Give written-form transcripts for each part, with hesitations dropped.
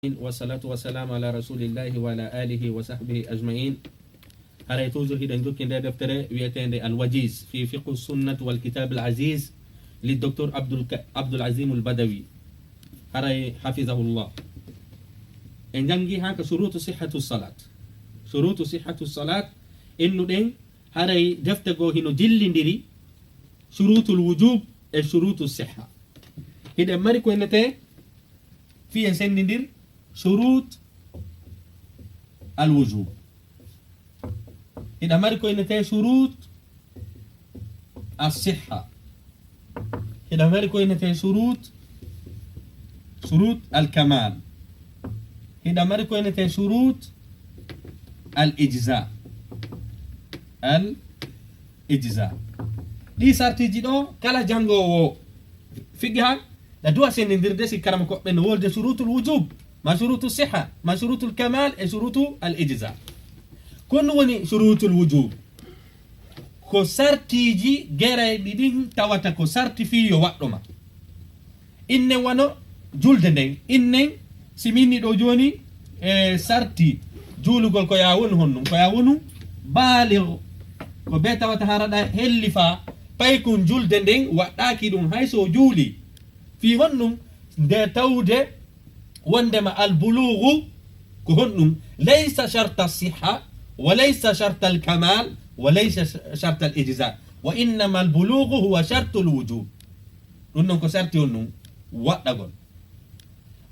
والصلاة والسلام على رسول الله وعلى آله وصحبه أجمعين. هذا توزر هيدا نجوك إن دفتر ويتين الوجيز في فقه السنة والكتاب العزيز للدكتور عبد العزيم البدوي. هذا حفظه الله. إن جنجي هاك شروط صحة الصلاة. شروط صحة الصلاة إنه دين هذا دفتر جو هنا جل ندري شروط الوجوب شروط الصحة. هيدا مريكو إنته في إنسان ندير شروط الوجوب. إذا مركو إنتهي شروط الصحة. إذا مركو إنتهي شروط الكمال. إذا مركو إنتهي شروط الإجزاء. دي سارتي جدو كلا جانغو فيها لا دوا سين ندير دسي كلام كو بن ولد شروط الوجوب ما شروط الصحة ما شروط الكمال شروط الإجزاء. كن وني شروط الوجوب كو سارتي جي غير دين تاواتا كو سارتي فيو وقتما إنن وانو جولدن إنن سيميني دو جوني سارتي جولغول كو ياون هونو كو ياونو بالغ كو بيتا وتهاردا هلفا بايكون جولدن وقتاكي دون هايسو جولي في هنم ده تودة وندما البلوغ كهنم ليس شرط الصحة وليس شرط الكمال وليس شرط الإجزاء وإنما البلوغ هو شرط الوجوب. ننم كسرت هنم وقتقول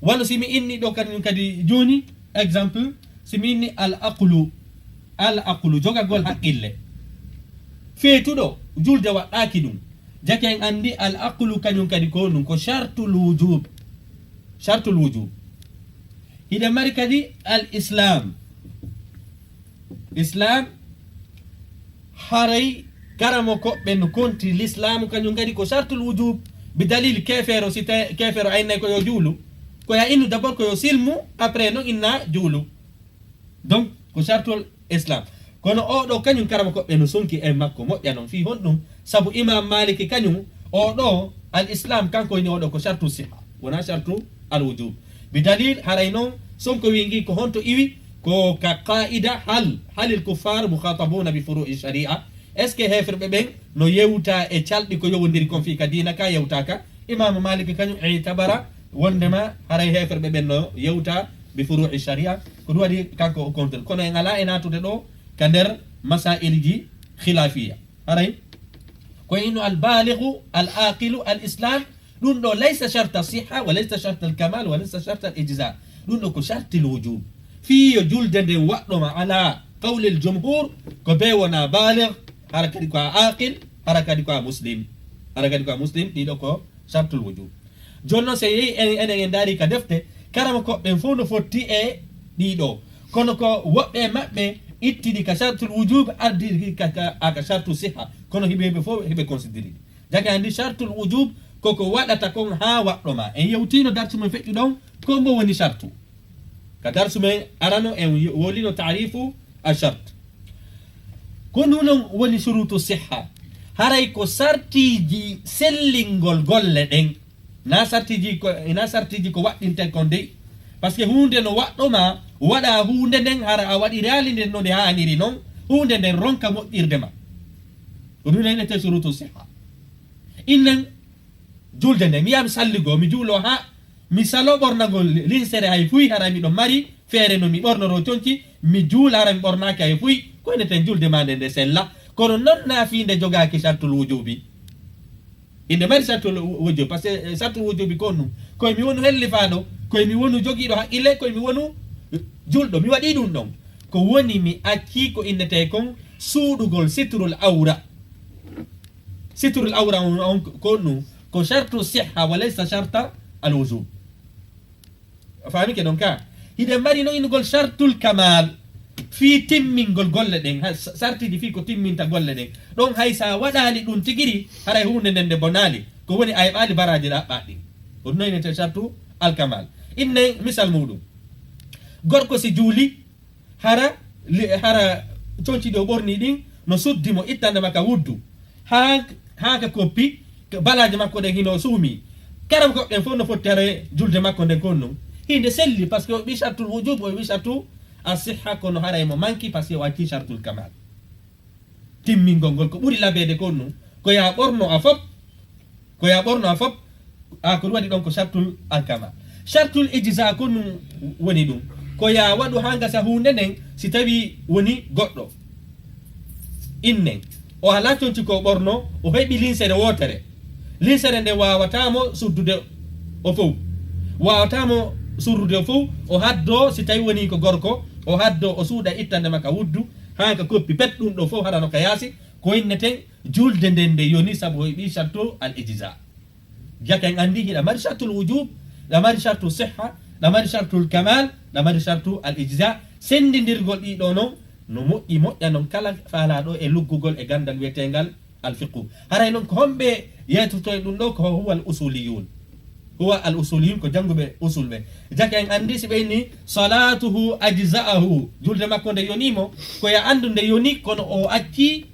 ولو سمي إني دو كان كدي جوني example سمي إني الأقل جوكا قول حق إله في تدو جول جوا أكيدون جاكين عندي الأقل كان يكون كو شرط الوجوب. إذا مريكا دي الإسلام هاري كرمو بأنه كنت الإسلام كان ينقدي كو شرط الوجوب بدليل كافر عيننا كو يجولو كو يأينو دبور كو يسلمو أبرينو إنا جولو دونك كو شرط الإسلام kono oɗo kañum karama koɓɓe no sonki e makko moƴƴanon fi honɗum sabu imam maliki kañum oɗo al islam kanko woni oɗo ko shartu siha wona shartu al wujub bidalil haray noon sonko wingi ko honto iwi ko ka qaida halil kuffar mukhatabuna bi furu'i sharia est ce que hefreɓe ɓen no yewta e calɗi ko yowodiri kon fi ka dina ka yewtaka imam maliki kañum e tabara wondema haray hefreɓe ɓen no yewta bi furu'i sharia ko ɗum waɗi kanko o contrôle kono en ala e natude ɗo كدر مسائل جي خلافية. هاي كوينو البالغ العاقل الإسلام لأنه ليس شرط الصحة وليس شرط الكمال وليس شرط الإجزاء لأنه شرط الوجوب في جلد وقتما على قول الجمهور كبيونا بالغ حركة ديكوا عاقل حركة ديكوا مسلم ديكوا شرط الوجوب جونو سيئي أنا ينداري كدفته كرمكو بنفونو فوتي ديدو كونو وقت مبه ittidi ka shartul wujub addi ka shartu siha kono hibe fo hibe considérer jaka andi shartul wujub koko wadata kon ha waddo ma en yewtino darsu men feccu don ko mo woni shartu ka darsu men arano en wolino ta'rifu ashart kono non woni shurutu siha haray ko sartiji sellingol golle den na sartiji ko waddinte kon de parce que hunde no waddo ma wada hunde den hara a wadi reali den no de haaniri non hunde den ronka moƴƴirde ma ko ɗum nene shurutu siha innen julde nde mi yam salligo mi juulo ha mi salo ɓornagol linsere hay fuy hara miɗo mari feere no mi ɓornoro conci mi juula hara mi ɓornaki hay fuy ko eneten julde ma nde sella kono non naafinde jogaki shartul wujubi inde mari shartul wujubi par ce que shartul wujubi ko ɗum koye mi wonu hellifaɗo koye mi wonu jogiiɗo haqqille koye mi wonu julɗo mi waɗi ɗum ɗon ko woni mi acci ko innete kon suuɗugol sitrul awra on ko ɗum ko shartu siha walaysa sharta al wujub faami ke ɗon ka hiɗe mari no innugol shartul kamal fi timmingol golle ɗen sartiji fi ko timminta golle ɗen ɗon hay sa waɗali ɗum tigiri haray hunde nden nde bonali ko woni a heɓali baraji ɗaɓɓaɗi ko ɗum no innete shartu al kamal inne misal muɗum gorko si juuli hara conci ɗo ɓorni ɗin no suddi mo ittande makka wuddu ha ka koppi balaje makko ɗen hino suumi karam koɓɓen fof no fotti hara julde makko nden kon non hinde selli par ce que o ɓi shartul wujub o wi shartu as-sihha kono haray mo manki par ce que o acci shartul kamal timmingol ngol ko ɓuri labede kon nu ko ya ɓorno a fop ko ya ɓorno a fop ko ɗum waɗi ɗon ko shartul al-kamal shartul ijza kon nu woni ɗum ko ya waɗu ha gasa hunde nden si tawi woni goɗɗo innen o ala conci ko ɓorno o heɓi linsere wotere linsere nde wawatamo suddude o fof wawatamo surrude o fof o haddo si tawi woni ko gorko o haddo o suuɗa ittande makka wuddu ha ka koppi pet ɗum ɗo fof haɗano ka yaasi ko inneten julde nden nde yoni saabu o heɓi shartu al ijza jaka en andi hiɗa mari shartul wujub ɗa mari shartu sihha ɗa mari shartul kamal ɗa mari shartu al ijza sendidirgol ɗiɗo noon no moƴƴi moƴƴa noon kala faalaɗo e luggugol e gandal wiyetegal al fiqhu haray noon ko homɓe yeytoto e ɗum ɗo ko huwa al usuliyun huwa al usuliyun ko jannguɓe usul ɓe jaka en andi si ɓeyni salatuhu ajza'ahu julde makko nde yonimo koya andu nde yoni kono o acci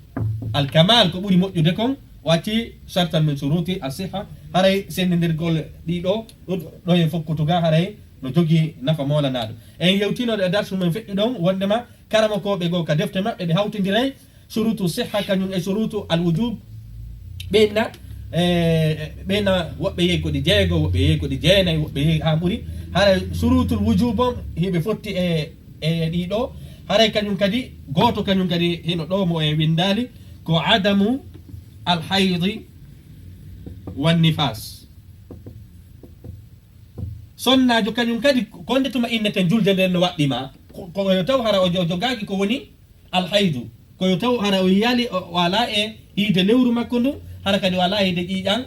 al kamal ko ɓuri moƴƴude kon o acci shartan min suruti as siha haray sendidirgol ɗiɗo ɗo e fokkutuga haray no jogui nafa molanaɗo en yewtinoɗo e darsu men feƴƴi ɗon wondema karama koɓe goo ka defte maɓɓe ɓe hawtidiray surutu siha kañum e surutu al wujub ɓeyna woɓɓe yehi koɗi jeego woɓɓe yehi koɗi jeenayyi woɓɓe yehi ha ɓuuri haray surutul wujub on hiɓe fotti e ɗiɗo haray kañum kadi goto kañum kadi hino ɗo mo e windali ko adamu al haydi wan nifas sonnajo kañum kadi konde tuma inneten julde nden no waɗɗima koyo taw hara o jogaki ko woni alhaydu koyo taw hara o yiyali o ala e hiide lewru makko ndu hara kadi wala hiide ƴiƴan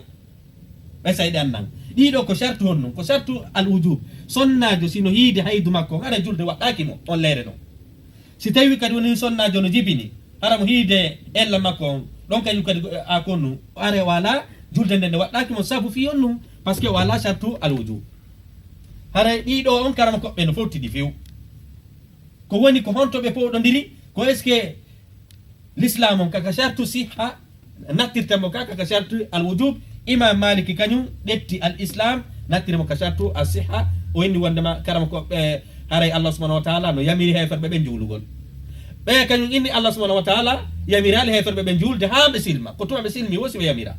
ɓesayɗe annan ɗiɗo ko sartu honnum ko sartu al wujub sonnajo sino hiide haydu makko hara julde waɗɗaki mo on leere ɗon si tawi kadi woni sonnajo no jibini hara mo hiide ella makko on ɗon kañum kadi a konnu are wala julde nde nde waɗɗaki mo saabu fi on num par ce que wala sartu al wujub haray ɗiɗo on karama koɓɓe no fowtiɗi few ko woni ko hontoɓe powɗodiri ko est ce que l'islam on kaka sartu siha nattirtamo ka kaka sartu al wujub imam maliki kañum ɗetti al islam nattiremo ka sartu al siha o inni wondema karama koɓɓe haray allah subahanahu wa taala no yamiri heferɓe ɓe juulugol ɓe kañum inni allah subahanahu wa taala yamirali heferɓe ɓe juulde ha ɓe silma ko tuma ɓe silmi wosi ɓe yamira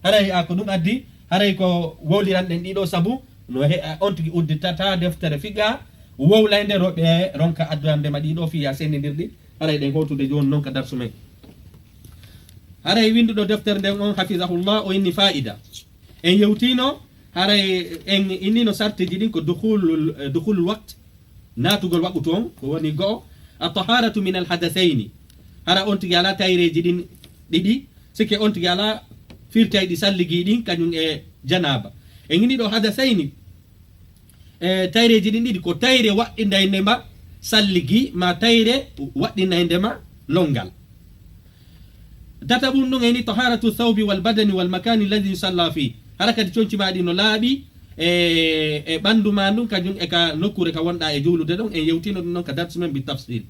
haray a ko ɗum addi haray ko wowliranɗen ɗiɗo saabu no on tigi udditata deftere fiqa wowlayde roɓe ronka addurandema ɗiɗo fiya sendidirɗi haray ɗen howtude joni noon ka darsu men haray winduɗo deftere nden on hafisahullah o inni fa'ida en yewtino haray en innino sartiji ɗin ko dukhulul waqt natugol waɓɓutu on ko woni go'o at-taharatu min al-hadathayni hara on tigi ala tayreji ɗin ɗiɗi sikke on tigi ala firtayɗi salligi ɗin kañum e janaba en inni ɗo hadathayni tayreji ɗin ɗiɗi ko tayre waɗɗindaydema salligi ma tayre waɗɗindaydema longal tataɓum ɗum eni taharatu thawbi wal badani wal makani alladi yusalla fi hara kadi conci maɗi no laaɓi e ɓandu ma ɗum kañum e ka nokkure ka wonɗa e juulude ɗon en yewtino ɗum noon ka darsu men bi tafsil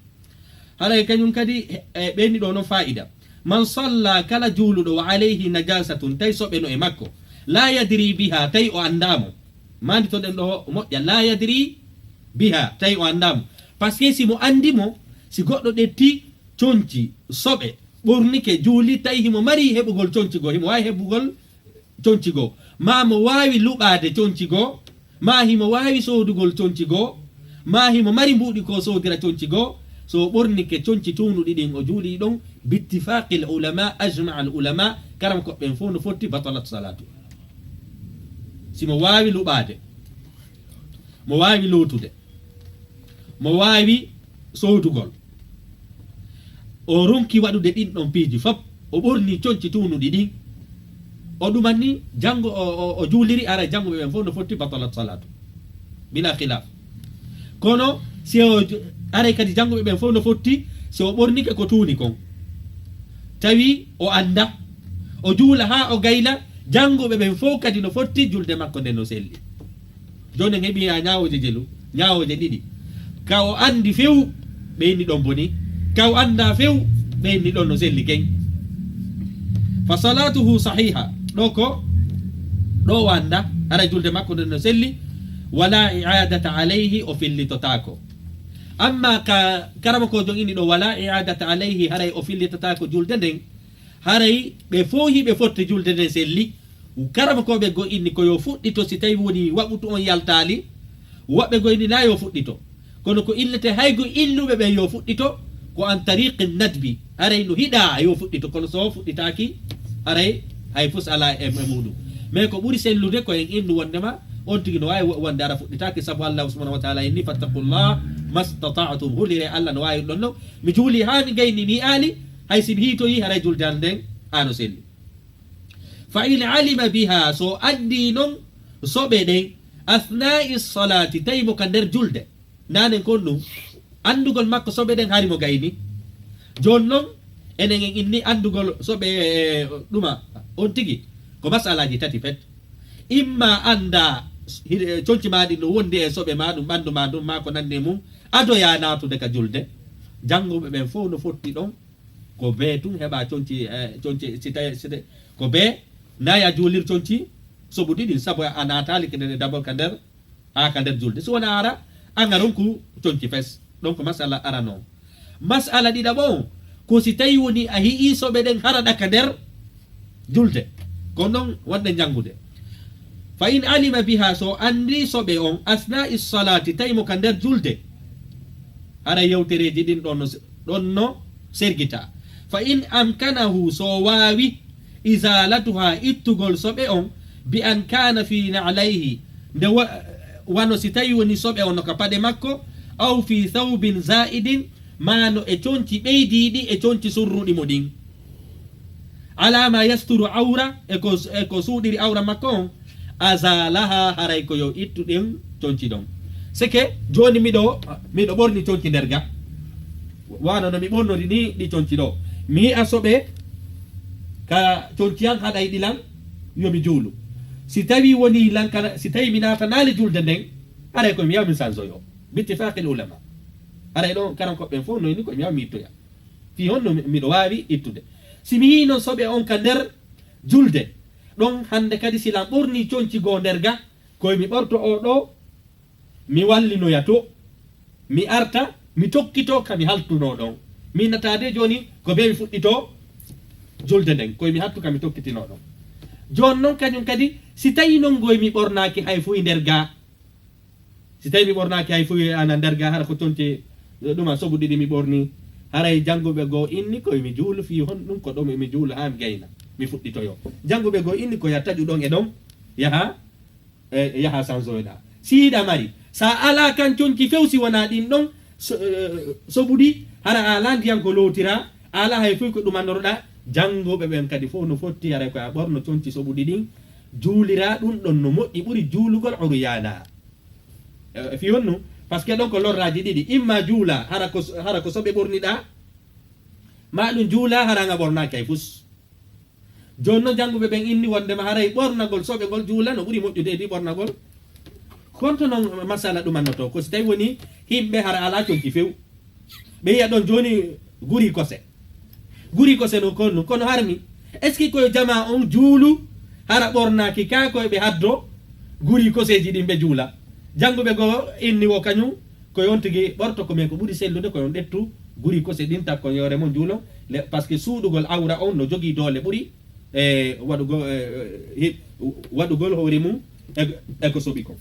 haray kañum kadi e ɓeni ɗo noon fa'ida man salla kala juuluɗo wa alayhi najasatun tawi soɓeno e makko la yadri biha tawi o andamo mandi to ɗen ɗo moƴƴa la yadri biha tawi o andamo par ce que simo andimo si goɗɗo ɗetti conci soɓe ɓornike juuli tawi himo mari heɓugol conci goo himo wawi heɓugol conci goo ma mo wawi luɓade conci goo ma himo wawi sodugol conci goo ma himo mari mbuɗi ko sodira conci goo so ɓornike conci townuɗi ɗin o juuɗi ɗon bittifaqi l ulama ajma al ulama karam koɓɓen fof no fotti batalat salatu simo wawi luɓade mo wawi lotude mo wawi sodugol o ronki waɗude ɗin ɗon piiji fop o ɓorni conci townuɗi ɗin o ɗumanni janngo o juuliri ara janngoɓe ɓen fof no fotti batalat salatu bila khilaf kono si o aray kadi janngoɓe ɓen fof no fotti so o ɓornike ko tuuni kon tawi o anda o juula ha o gayla janngoɓe ɓen fof kadi no fotti julde makko nden no selli joni en heeɓi ha ñawoje jelu ñawoje ɗiɗi ka o andi few ɓeyni ɗon boni ka o anda few ɓeyni ɗon no selli ken fa salatuhu sahiha ɗo ko ɗo o anda ara julde makko nden no selli wala i'adata alayhi o fillitotako. Amma ka karama ko jon ini ɗo wala i'adata alayhi haray o fillitotako julde nden haray ɓe fo hiɓe fotte julde nden selli karama ko ɓe go inni ko yo fuɗɗito si tawi woni waɓutu on yaltali woɓɓe go inni na yo fuɗɗito kono ko illete haygo illuɓe ɓe yo fuɗɗito ko an tariqi nadbi haray no hiɗa yo fuɗɗito kono so fuɗɗitaki haray hay fus ala e muɗum mais ko ɓuuri sellude ko en innu wondema on tigi no wawi wonde ara fuɗɗitaki saabu allah subhanahu wa taala inni fattaqullah mastata'tum hulire allah no wawi ɗon no mi juuli ha mi gayni mi ali hay sibi hitoyi haray juldal nden ano selli fa in alima biha so andi non soɓe ɗen athnai salati tawi mo ka nder julde nanen kon ɗum andugol makko soɓe ɗen haari mo gayni joni noon enen en inni andugol soɓe ɗuma on tigi ko masalaji tati pet imma anda conci maɗi no wondi e soɓe ma ɗum ɓandu ma ɗum ma ko nande mum adoya natude ka julde jannguɓe ɓen fof no fotti ɗon ko be tun heɓa conci ko be nayi a juulir conci soɓu ɗiɗi saabu a natali kene d'abord ka nder ka nder julde so wona ara an aronku conci fes donc masala ara noon masala ɗiɗaɓo ko si tawi woni a hii soɓe ɗen haraɗa ka nder julde ko noon wonɗe janngude fa in alima biha so andi soɓe on asnai salati tawi mo ka nder julde hara yewtereji ɗin ɗon no sergita fa in amkanahu so wawi isalatuha ittugol soɓe on bi an kana fi na'layhi nde wano si tawi woni soɓe on no ka paɗe makko aw fi thawbin zaidin mano e conci ɓeydiɗi e conci surruɗi mo ɗin ala ma yasturu awra e ko suuɗiri awra makko on azalaha haray ko yo ittu ɗen conci ɗon seke joni miɗo ɓorni conci nder ga wano no mi ɓornori ni ɗi conci ɗo mi yi'a soɓe ka conci an haɗay ɗilan yomi juulu si tawi woni lankana si tawi mi natanali julde nden aray komi yaw mi sansoyo bittifaqil ulama aray ɗon karankoɓɓen fof noyni komi yaw mi ittoya fi honno miɗo wawi ittude si mi yii noon soɓe on ka nder julde ɗon hande kadi silan ɓorni conci goo nder ga koyemi ɓorto o ɗo mi wallinoya to mi arta mi tokkito kami haltuno ɗon mi natade joni ko be mi fuɗɗito julde nden koyemi hattu kami tokkitino ɗon joni noon kañum kadi si tawi noon goymi ɓornaki hay fuy nder ga si tawi mi ɓornaki hay fuy ana nder ga hara ko conci ɗuma soɓu ɗiɗi mi ɓorni haray jannguɓe goo inni koyemi juulu fi hon ɗum ko ɗo mi juulu ha mi gayna mi fuɗɗitoyo jannguɓe goo inni ko ya taƴu ɗon e ɗon yaha sansoyɗa siiɗa mari sa ala kan conci fewsi wona ɗin ɗon soɓuɗi hara ala ndiyam ko lowtira ala hay fuy ko ɗumannoroɗa jannguɓe ɓen kadi fof no fotti haray koye ɓorno conci soɓuɗi ɗin juulira ɗum ɗon no moƴƴi ɓuri juulugol uruyana fi honnu par ce que ɗon ko lorraji ɗiɗi imma juula hara ko soɓe ɓorniɗa ma ɗum juula haranga ɓornaki hay fus joni noon jannguɓe ɓen inni wondema haray ɓornagol soɓe ngol juula no ɓuuri moƴƴude e ɗi ɓornagol konto noon masala ɗumannoto ko si tawi woni himɓe hara ala conci few ɓe yiya ɗon joni guri kose no konno kono harmi est ce que koye jama on juulu hara ɓornaki ka koye ɓe haddo guri koseji ɗin ɓe juula jannguɓe goo inni wo kañum koye on tigi ɓorto ko men ko ɓuuri sellude koye on ɗettu guri kose ɗin takko yore mon juulo par ce que suuɗugol awra on no jogii doole ɓuuri e waɗugol hoore mum e ko soɓi ko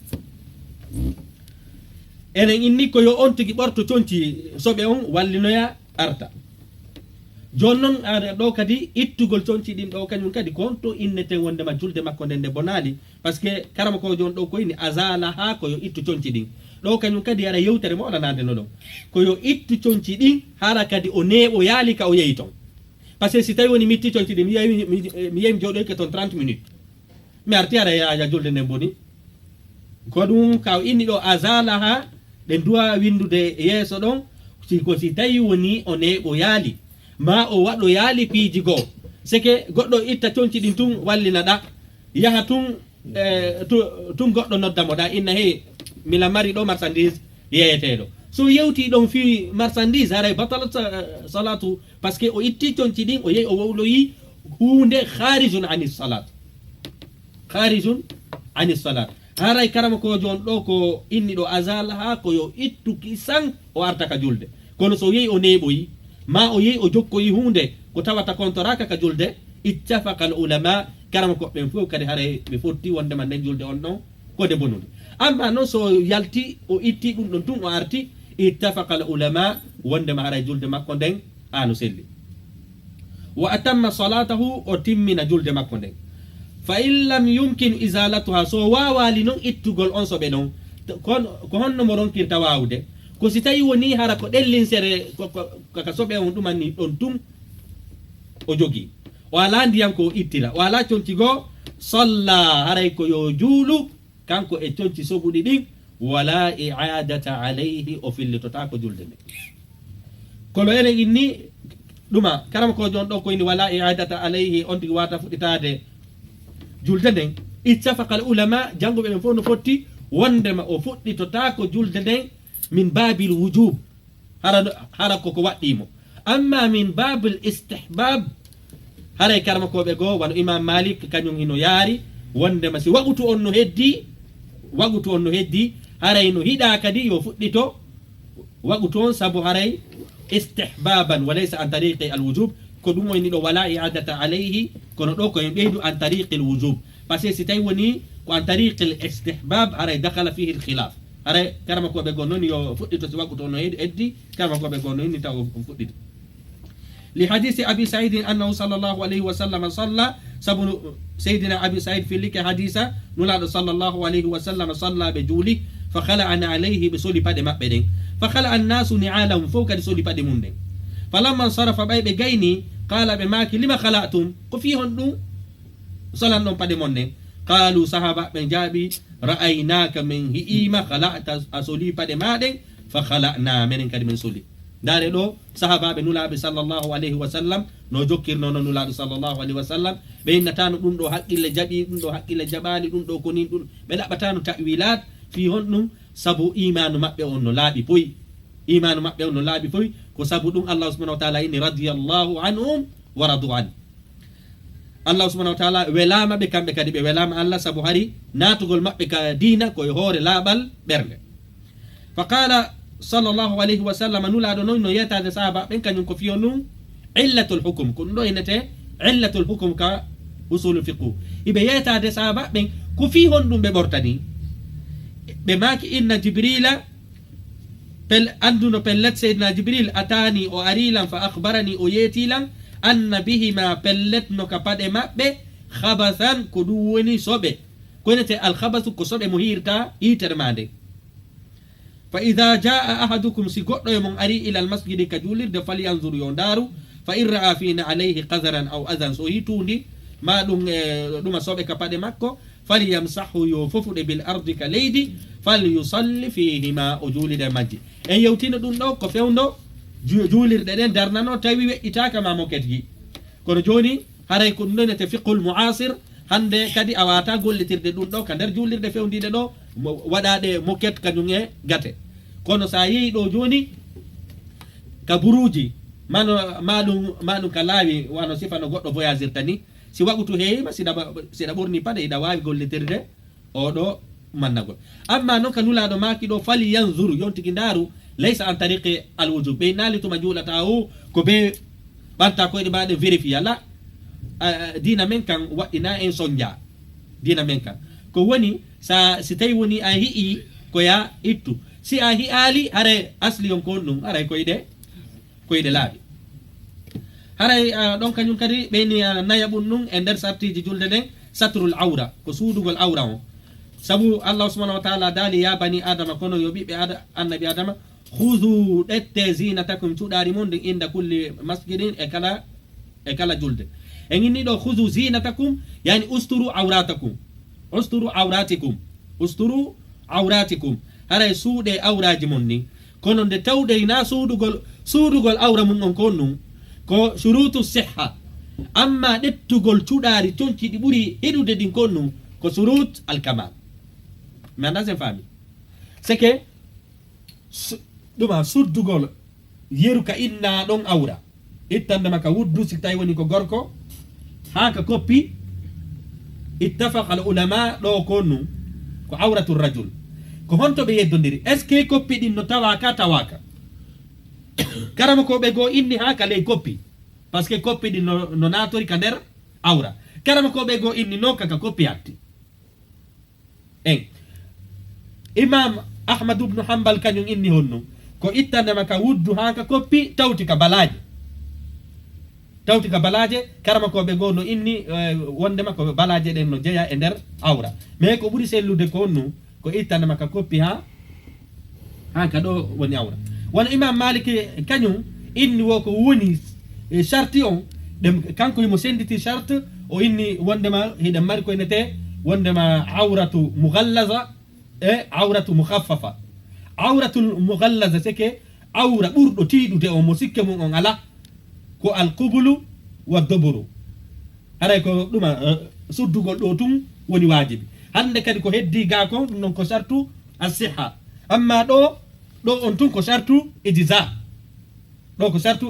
enen inni koyo on tigi ɓorto conci soɓe on wallinoya arta joni noon ɗo kadi ittugol conci ɗin ɗo kañum kadi ko on to innete wondema julde makko nde nde bonali par ce que karama ko joni ɗo koyni azala ha koyo ittu conci ɗin ɗo kañum kadi ara yewtere mo oɗanade no ɗon koyo ittu conci ɗin hara kadi o neeɓo yaali ka o yeeyi ton par ce que si tawi woni mi itti conci ɗin mi yeeyi mi jooɗoyke toon 30 minutes mi arti ara yaja julde nden boni ko ɗum ka o inni ɗo azala ha ɗe duwa windude yeeso ɗon ko si tawi woni o neeɓo yaali ma o waɗo yaali piiji goo seke goɗɗo itta conci ɗin tun wallina ɗa yaha tun tun goɗɗo noddamo ɗa inna hey mila mari ɗo marchandise yeeyeteɗo so yewti ɗon fi marchandise haray batalat salatu par ce que o itti conci ɗin o yehi o wowloyi hunde harijun ani salat haray karama ko jon ɗo ko inni ɗo azal ha ko yo ittu kisan o arta ka julde kono so yehi o neɓoyi ma o yehi o jokkoyi hunde ko tawata kontoraka ka julde ittafaqa al ulama karama koɓɓen fof kadi haray ɓe fotti wondema nden julde on ɗon kode bonude amma noon so yalti o itti ɗum ɗon tun o arti ittafaqa al ulama wondema haray julde makko nden ano selli wa atamma salatahu o timmina julde makko nden fa in lam yumkin isalatuha so wawali noon ittugol on soɓe ɗon ko honno mo ronkirta wawde ko si tawi woni hara ko ɗellinsere kaka soɓe on ɗumanni ɗon tum o jogui o ala ndiyam ko ittira o ala conci goo salla haray ko yo juulu kanko e conci soɓuɗi ɗin wala i'adata alayhi o fillitota ko julde nde kono enen inni ɗuma karama ko jon ɗo ko inni wala i'adata alayhi on tigi wata fuɗɗitade julde nden ittafaqa al ulama janngoɓe ɓen fof no fotti wondema o fuɗɗitota ko julde nden min babil wujub hara koko waɗɗimo amma min babul istihbab haray karama koɓe goo wano imam malik kañum hino yaari wondema si wagutu on no heddi haray no hiɗa kadi yo fuɗɗito wagutu on saabu haray istihbaban walaysa an tariqi al wujub ko ɗum woni ɗo wala i'adata alayhi kono ɗo koyen ɓeydu an tariqi l wujub par ce que si tawi woni ko an tariqi l istihbab haray dakala fihi l khilaf haray karama koɓe goo noon yo fuɗɗito si wagutu on no heddi karama koɓe goo noon ni taw o fuɗɗito لحديث أبي سعيد أنه صلى الله عليه وسلم صلى سيدنا أبي سعيد في لك حديثة نلاد صلى الله عليه وسلم صلى بجوله فخلعنا عليه بسولي بعد مقبدين فخلع الناس نعالهم فوق سولي بعد مندين فلما انصرف بأي بجيني قال بماك لما خلعتم قفيهن صلى الله بعد مندين قالوا صحابة من جابي رأيناك من هئيمة خلعت سولي بعد مادين فخلعنا من كد من سولي dare ɗo sahabaɓe nulaɓe sallllahu alayhi wa sallam no jokkirnono nulaɗo sallllahu alayhi wa sallam ɓe innatano ɗum ɗo haqqille jaɓi ɗum ɗo haqqille jaɓali ɗum ɗo konin ɗum ɓe ɗaɓatano tawilat fi hon ɗum saabu imanu maɓɓe on no laaɓi poyi imanu maɓɓe on no laaɓi poyi ko saabu ɗum allah subahanahu wa taala inni radiallahu anhum wa radu an allah subahanahu wa taala welama ɓe kamɓe kadi ɓe welama allah saabu hari natugol maɓɓe ka dina koye hoore laaɓal ɓernde fa qala sallallahu alayhi wa sallam nulaɗo noon no yetade sahaba ɓen kañum ko fiyo num illatul hukm ko ɗum ɗo innete illatul hukm ka usulu fiqhu iɓe yetade sahaba ɓen ko fi hon ɗum ɓe ɓortani ɓe maki inna jibrila anduno pellet seydina jibril atani o arilan fa akhbarani o yetilan anna bihima pellet no ka paɗe maɓɓe khabathan ko ɗum woni soɓe ko innete alkhabathu ko soɓe mo hirta hitere ma nde فإذا جاء أحدكم سيقول يوم أري إلى المسجد كجولر دفل ينظر يوندارو فإن رأى فينا عليه قذرا أو أذى سويتوني ما لما صوبك بعد مكة فليمسحه يوفف بالأرض كليدي فليصلي فيهما أجول المسجد أن يوتين دون دو كفيون دو جولر دين درنانو تاوي إتاك ما موكتجي كون جوني هذا يكون لنا تفقه المعاصر hande kadi a wata gollitirde ɗum ɗo ka nder jullirde fewdiɗe ɗo waɗaɗe moket kañum e gate kono sa yeehi ɗo joni ka buruji maɗum ka laawi wano sifa no goɗɗo voyagirta ni si waɓutu heewima siɗa ɓorni paɗe iɗa wawi gollitirde oɗo mannagol amma noon ka nulaɗo maki ɗo fali yanzuru yontigi ndaru laysa an tariqe alwujub ɓe nalituma juulata o ko be ɓanta koyɗe maɗe vérifié la dina men kan waɗɗina en sonja dina men kan ko woni si tawi woni a hi'i koya ittu si a hi'ali haray asli on kon ɗum haray koyɗe laaɓi haray ɗon kañum kadi ɓeyni naya ɓum ɗum e nder sartiji julde nden satrul awra ko suudugol awra on sabu allah subahanahu wa taala daali ya bani adama kono yo ɓiɓɓe annabi adama hudu ɗette zinatakum cuɗari mum ndin inda kulli masjidin e kala julde en inni ɗo hudu zinatakum yani usturu awratikum haray suuɗe awraji mon ni kono nde tawɗe na suudugol awra mum on kon num ko surutu sihha amma ɗettugol cuɗari conci ɗi ɓuuri heɗude ɗin kon num ko surut alkamal mi anda sen faami seke ɗuma suddugol yeru ka inna ɗon awra ittandema ka wuddu si tawi woni ko gorko ha ka koppi ittafaqa al ulama ɗo kon num ko awratu rajul ko honto ɓe yeddodiri est ce que koppi ɗin no tawaka tawaka karama ko ɓe go inni ha ka ley koppi par ce que koppi ɗin no natori ka nder awra karama ko ɓe go inni no kaka koppi hatti en imam ahmadu ibnu hambal kañum inni honno ko ittandema ka wuddu ha ka koppi tawti ka balaje karama ko ɓe go no inni wondema ko balaje ɗen no jeeya e nder awra mais ko ɓuuri sellude ko honno ko ittandema ka koppi ha ka ɗo woni awra wona imam maliki kañum inni wo ko woni charte on ɗum kanko himo senditi charte o inni wondema hiɗen mari koye nete wondema awratu mughallaza e awratu mukhaffafa awratul mughallaza seke awra ɓurɗo tiiɗude o mo sikke mum on ala ko alqubulu wa doburu haray ko ɗuma suddugol ɗo tun woni wajibi hande kadi ko heddi ga ko ɗum noon ko sartu asiha amma ɗo on tun ko sartu ijza ɗo ko sartu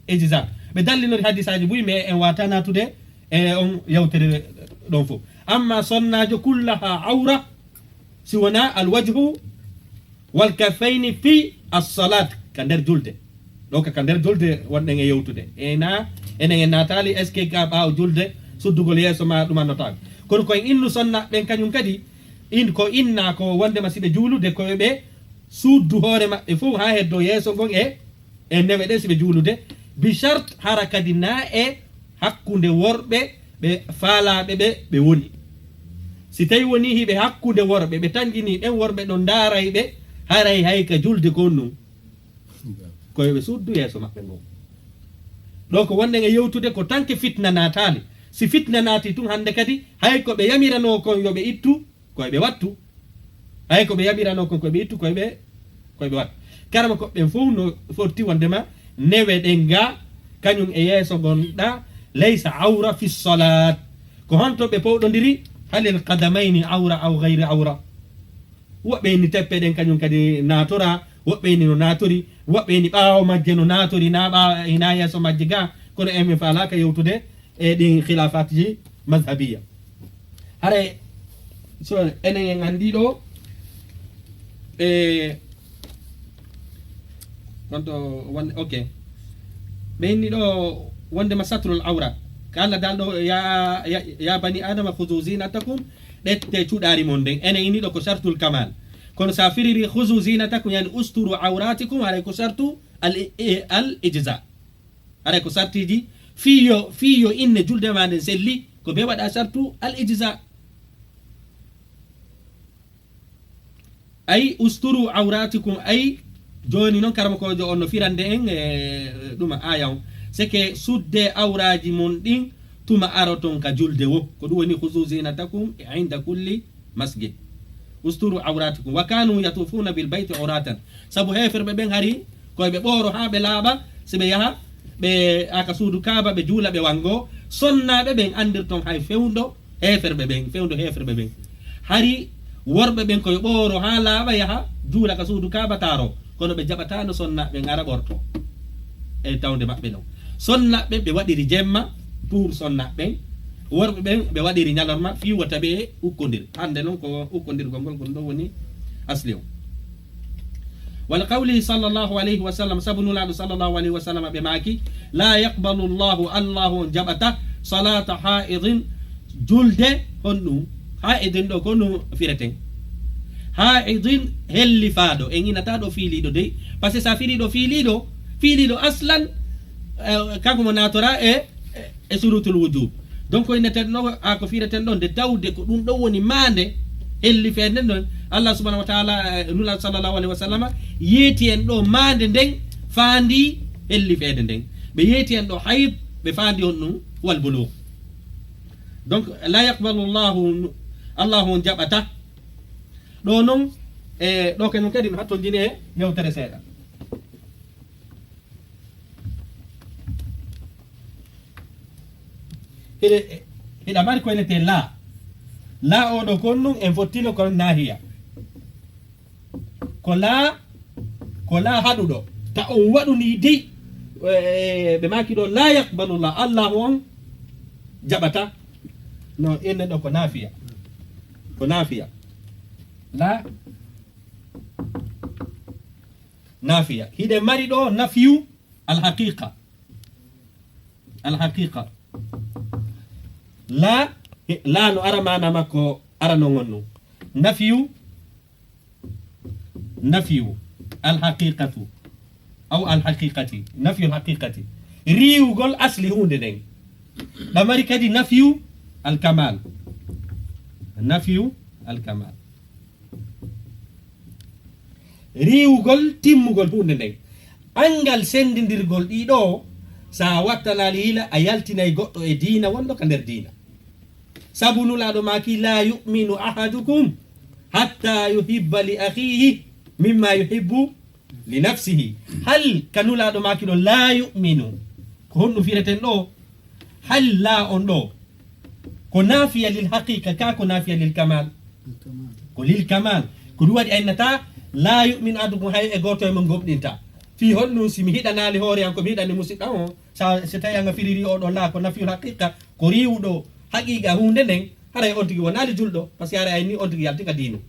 ijza ɓe dallinori hadisaji buy mais en wata natude e on yawtere ɗon fof amma sonnajo kullaha awra si wona alwajhu walkafayni fi assalat ka nder julde ɗo ka nder julde wonɗen e yewtude enen en natali est ce que ka ɓawa julde suddugol yeeso ma ɗumannotako kono koye innu sonnaɓen kañum kadi ko inna ko wondema siɓe juulude koye ɓe suddu hoore maɓɓe fof ha heddo yeeso ngon e newe ɗen siɓe juulude bi charte hara kadi na e hakkude worɓe ɓe faalaɓe ɓe woni si tawi woni hiɓe hakkude worɓe ɓe tanjini ɗen worɓe ɗon daaray ɓe haray hay ka julde kon num koyeɓe suddu yeeso maɓɓe ngo ɗo ko wonɗen e yewtude ko tanke fitna natali si fitna naati tun hande kadi hay ko ɓe yamirano kon yoɓe ittu koyeɓe wattu hay ko ɓe yamirano kon koyeɓe ittu koyeɓe wattu karama koɓɓen fof no fotti wondema newe ɗen ga kañum e yeeso gonɗa laysa awra fi salat ko honto ɓe powɗodiri halil qadamayni awra aw gayri awra woɓɓe ni teppe ɗen kañum kadi natora woɓɓe ni no natori woɓɓe ni ɓaawo majje no natori na ɓaawa ina yeeso majje ga kono emin falaka yewtude e ɗin khilafat ji mazhabiya hare so enen en andi ɗo wonto wonde ok ɓe inni ɗo wondema satrul awra ka Allah dal ɗo ya bani adama khuzu zinatakum ɗette cuɗari mon nden enen inni ɗo ko sartul kamal kono sa firiri khuzu zinatakum yani usturu awratikum haray ko sartu al ijza haray ko sartiji fiyo inne julde ma nden selli ko be waɗa sartu al ijza ay usturu awratikum ay joni noon karama kojo on no firande en ɗuma aya on seke sudde awraji mon ɗin tuma aroton ka julde wo ko ɗum woni khuzu zinatakum inda kulli masjid usturu awratikum wa kanu yatufuna bil bayti uratan sabu heferɓe ɓen hari koyeɓe ɓooro ha ɓe laaɓa siɓe yaha ɓe aka suudu kaaba ɓe juula ɓe wango sonnaɓe ɓen andirton hay fewdo heferɓe ɓen hari worɓe ɓen koye ɓooro ha laaɓa yaha juula ka suudu kaaba taro kono ɓe jaɓatano sonnaɓe gara ɓorto e tawde maɓɓe ɗon sonnaɓe ɓe waɗiri jemma pour sonnaɓen worɓe ɓen ɓe waɗiri ñalorma fi wata ɓe ukkodir hande noon ko ukkodirgol ngol gon ɗo woni asli o wala qawlihi sallllahu alayhi wa sallam sabu nulaɗo sallllahu alayhi wa sallam ɓe maaki la yaqbalu allahu jaɓata salata haidin julde honɗum haidin ɗo ko no fireten haidin hellifaɗo en inata ɗo fiiliɗo dey par ce que sa firiɗo fiiliɗo aslan kanko mo natora e surutul wujub donc ineten ɗo ko fireten ɗon de tawde ko ɗum ɗo woni mande hellifede ɗon allah subahanahu wa taala nulaɗo sallllahu alayhi wa sallam yeeti en ɗo mande nden faandi hellifede nden ɓe yeeti en ɗo hayd ɓe faandi on ɗum wal bulugh donc la yaqbalu allahu on jaɓata ɗo noon e ɗo kañum kadi no hattondini e yewtere seeɗa hiɗa mari koynete la oɗo kon nun en fottino ko nahiya ko la haɗuɗo ta on waɗuni di ɓe maki ɗo la yaqbalullah allahu on jaɓata no enne ɗo ko nafiya la nafiya hiɗe mari ɗo nafiyu alhaqiqa la no ara mana makko ara no gonnu nafiyu alhaqiqatu aw alhaqiqati nafiyu alhaqiqati riwugol asli hunde nden ɗamari kadi nafiyu alkamal riwugol timmugol hunde nden angal sendidirgol ɗiɗo sa wattanali hila a yaltinay goɗɗo e diina wonɗo ka nder diina sabu nulaɗo maki la yuminu ahadukum hatta yuhibba li akhihi mimma yuhibbu li nafsihi hal ka nulaɗo maki ɗo la yuminu ko honɗum fireten ɗo hal la on ɗo ko nafiya lil haqiqa ka ko nafiya lil kamal ko lil kamal ko ɗum waɗi aynata la yuminu ahadukum hay e goto e mo gomɗinta fi honɗum simi hiɗanali hoore an komi hiɗani musidɗa o so tawi anga firiri oɗo la ko nafiyul haqiqa ko riwuɗo haqiqa hunde nden haray on tigui wonali julɗo par ce que haray ayni on tigui yaltika diinu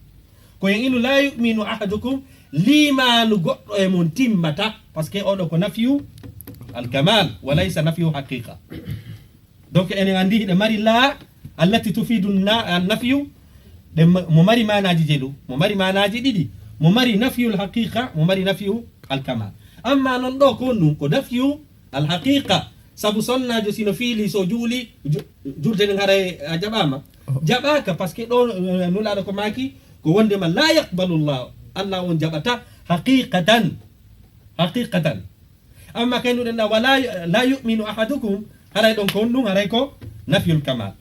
ko yen inu la yuminu ahadukum limanu goɗɗo e mon timmata par ce que oɗo ko nafiyu alkamal wa laysa nafiyu haqiqa donc enen andi hiɗe mari la allati tufidu nafiyu ɗe mo mari manaji jeeɗu mo mari manaji ɗiɗi mo mari nafiyul haqiqa mo mari nafiyu alkamal amma non ɗo ko ɗum ko nafiyu alhaqiqa sabu sonnajo sino fiili so juuli julde nden haray a jaɓama jaɓaka par ce que ɗo nulaɗo ko maki ko wondema la yaqbalu llah allah on jaɓata haqiqatan amma kay nuɗen ɗa wala la yuminu ahadukum haray ɗon ko ɗum haray ko nafiyul kamal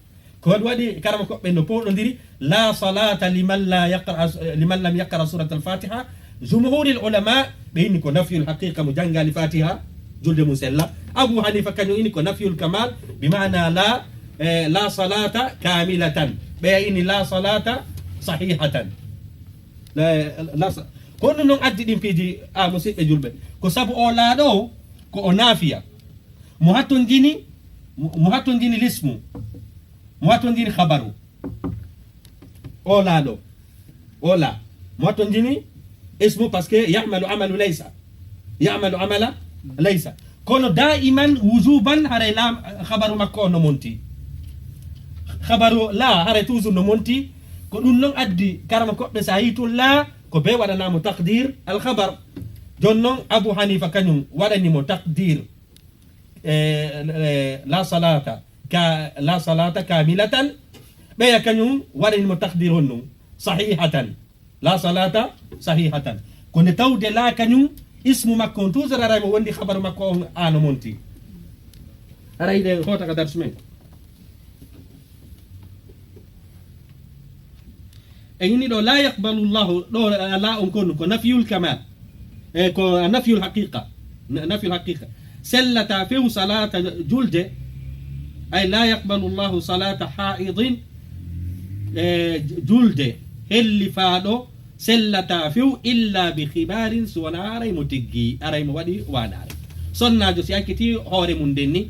ko waɗi karama koɓɓe no poɗodiri la salata liman lam yaqra surat alfatiha jumhuril ulama ɓe inni ko nafiyul haqiqa mo jangali fatiha julde mum sella abou hanifa kañum ini ko nafiyul kamal bimana la salata kamilatan ɓeya ini la salata sahihatan ko ɗum noon addi ɗin piiji musidɓe julɓe ko saabu o laaɗo ko o naafiya mo hattondini lismu mo hattondini habaru o laaɗo mo hattondini ismu par ce que yamalu amala laysa kono daiman wujuban haray la habaru makko o no monti habaru la haray toujours no monti ko ɗum noon addi karama koɓɓe sa yitul la ko be waɗanamo taqdir alhabar jon noon abou hanifa kañum waɗanimo taqdir la salata kamilatan ɓeya kañum waɗanimo taqdir on ɗum sahihatan la salata sahihatan ko nde tawde la kañum ismu makko on toujours araymo wondi habaru makko on ano monti arayde hota ka darsu men e ini ɗo la yaqbalu llahu ɗo la on konnu ko nafiyul kamal ko nafiyul haqiqa sellata few salata julde ay la yaqbalu llahu salata haidin julde helli faaɗo sellata few illa bi khibarin so wona aray mo tiggi aray mo waɗi waɗare sonnajo si akkiti hoore mum ndenni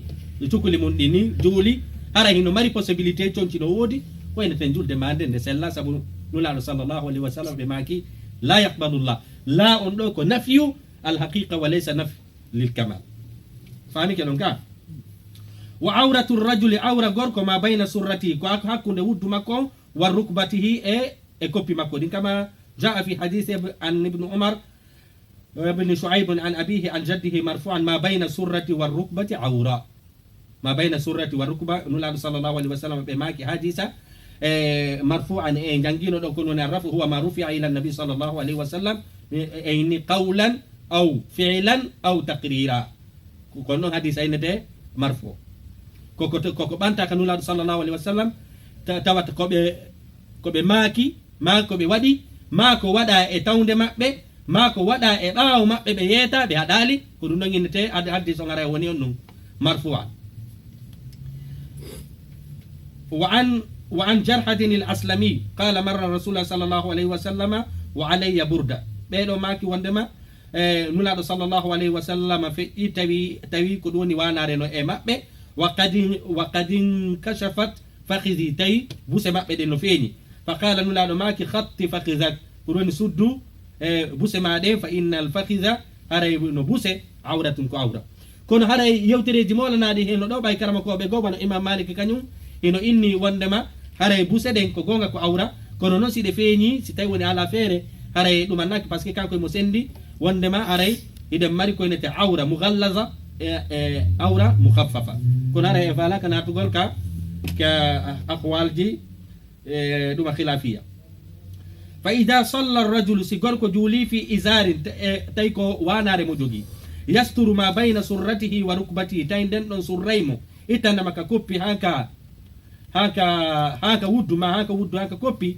cukuli mum ɗini juuli hara hino mari possibilité conciɗo woodi koyneten julde ma nde sella saabu nulaɗo sallllahu alayhi wa sallam ɓe maki la yaqbalullah la on ɗo ko nafiyu alhaqiqa wa laysa naf lil kamal fami ke ɗon ka wa auratu rajuli aura gorko ma bayna surratihi ko hakkude wuddu makko wa rukbatihi e koppi makko ɗin kama jaa fi hadise an ibnu umar ibni shuaib an abihi an jaddihi marfuan ma bayna surrati wa rukbati aura ma bayna surrati wa rukba nulaɗo sallllahu alayhi wa sallam ɓe maki hadisa marfuan e jangguino ɗo kono woni rafu huwa ma rufia ila nabi sallllahu alayhi wa sallam eyni qawlan aw fi'lan aw taqrira kono ɗon hadis aynete marfu koko ɓanta ka nulaɗo sallllahu alayhi wa sallam tawata koɓe maaki ma koɓe waɗi ma ko waɗa e tawde maɓɓe ma ko waɗa e ɓaawo maɓɓe ɓe yeeta ɓe haɗali ko ɗum ɗon innete hadis on ara woni on ɗum marfuan وعن جرحد الأسلمي قال مر رسول الله صلى الله عليه وسلم وعلي بردة بيدو ماكي وندما نولاد صلى الله عليه وسلم في تاوي كدوني وانا رينو مابي وقد انكشفت فخذي تاي بوسي مابي دينو فيني فقال نولاد ماكي خط فخذك ko woni suddu buse maɗe fa inna al fakhidha haray no buse awratun ko awra kono haray yewtereji molanaɗi heno ɗo ɓay karama koɓe goo bano imam malik kañum hino inni wondema haray buse ɗen ko gonga ko awra kono noon siɗe feeñi si tawi woni ala feere haray ɗum annaki par ce que kanko mo sendi wondema haray iɗen mari koynete awra mughallaza awra mukhaffafa kono haray e falaka natugol ka aqwalji ɗuma khilafiya fa ida salla rajulu si gorko juuli fi isarin tawi ko wanare mo jogui yasturu ma bayna surratihi wa rukbatihi tawi nden ɗon surraymo ittandema ka koppi haka wuddu ma haka wuddu haka koppi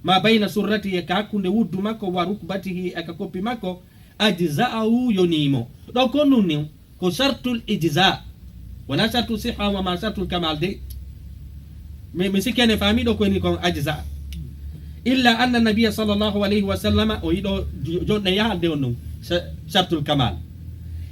ma bayna surratihi ka hakkude wuddu makko wa rukbatihi aka koppi makko ajza'ahu yonimo ɗo ko nunni ko sartul ijza wona sartul siha wama sartul kamal de mi sikkene faami ɗo koyni kon ajza illa anna nabiyya sallllahu alayhi wa sallama o yiɗo jonɗe yahalde on ɗum sartul kamal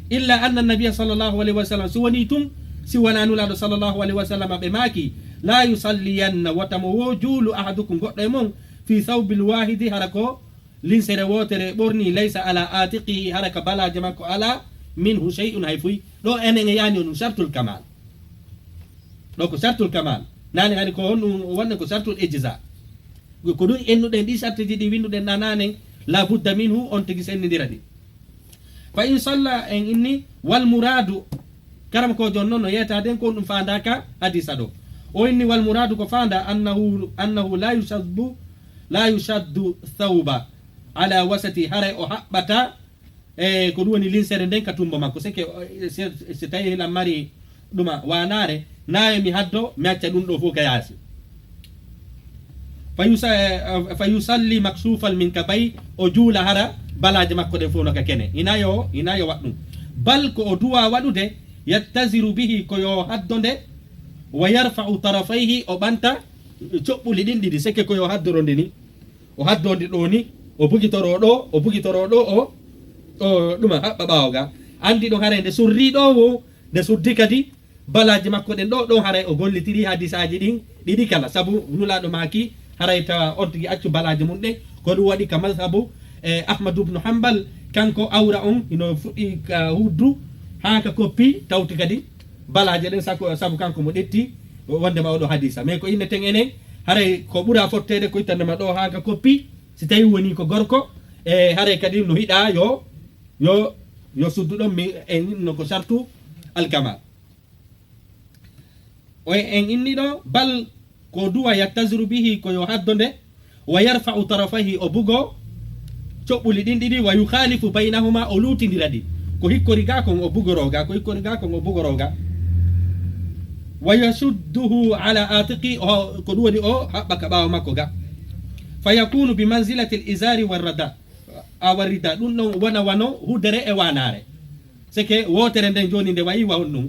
illa anna nabiyya sallllahu alayhi wa sallam si woni tun si wona nulaɗo sallllahu alayhi wa sallam ɓe maaki la yusalliyanna watamo wo juulu ahadukum goɗɗo e mon fi thawbil wahidi hara ko linsere wotere ɓorni laysa ala atiqihi hara ka balaje makko ala minhu shay'un hay fuy ɗo enen e yani o ɗum sartul kamal ɗo ko sartul kamal nane hani ko honɗum wonne ko sartul ijza ko ɗum ennuɗen ɗi sartiji ɗi winduɗen nananen la budda minhu on tigi sennidira ɗi fa in salla en inni wal muradu karam ko jon noon no yeytaden ko ɗum fandaka hadisa ɗo o inni wal muradu ko fanda annahu la yushaddu thawba ala wasati haray o haɓɓata ko ɗum woni linsere nden ka tumbo makko seke si tawi helan mari ɗuma wanare nawe mi haddo mi acca ɗum ɗo fof ka yaasi fa yusalli maksufal min ka bay o juula hara balaje makko ɗen fof no ka kene inayo waɗ ɗum bal ko o duwa waɗude yattaziru bihi koyo haddode wa yarfa'u tarafayhi o ɓanta coɓɓuli ɗin ɗiɗi seke koyo haddorode ni o haddode ɗo ni o bugitoro ɗo o ɗuma haɓɓa ɓawoga andi ɗon haray nde surri ɗo wo nde suddi kadi balaji makko ɗen ɗo haray o gollitiri hadisaji ɗin ɗiɗi kala saabu nulaɗo maki haray tawa on tigui accu balaji mum ɗe ko ɗum waɗi ka mazhabu ahmadou ubnu hambal kanko awra on ino fuɗɗi ka huddu ha ka koppi tawti kadi balaji ɗen saabu kanko mo ɗetti wondema oɗo hadisa mais ko inneten enen haray ko ɓuura fottede ko ittandema ɗo ha ka koppi si tawi woni ko gorko haray kadi no hiɗa yo sudduɗon mi en inno ko sartu alkamal o en inni ɗo bal ko duwa yattaziru bihi koyo haddode wa yarfa'u tarafahi o bugo coɓɓuli ɗin ɗiɗi wa yukhalifu baynahuma o lutidira ɗi ko hikkori ga kon o bugoroga wa yasudduhu ala atiqi ko ɗum woni o haɓɓa ka ɓawa makko ga fa yakunu bi manzilati l isari warrida ɗum ɗon wona wano hudere e wanare seke wotere nden joni nde wayi wawon ɗum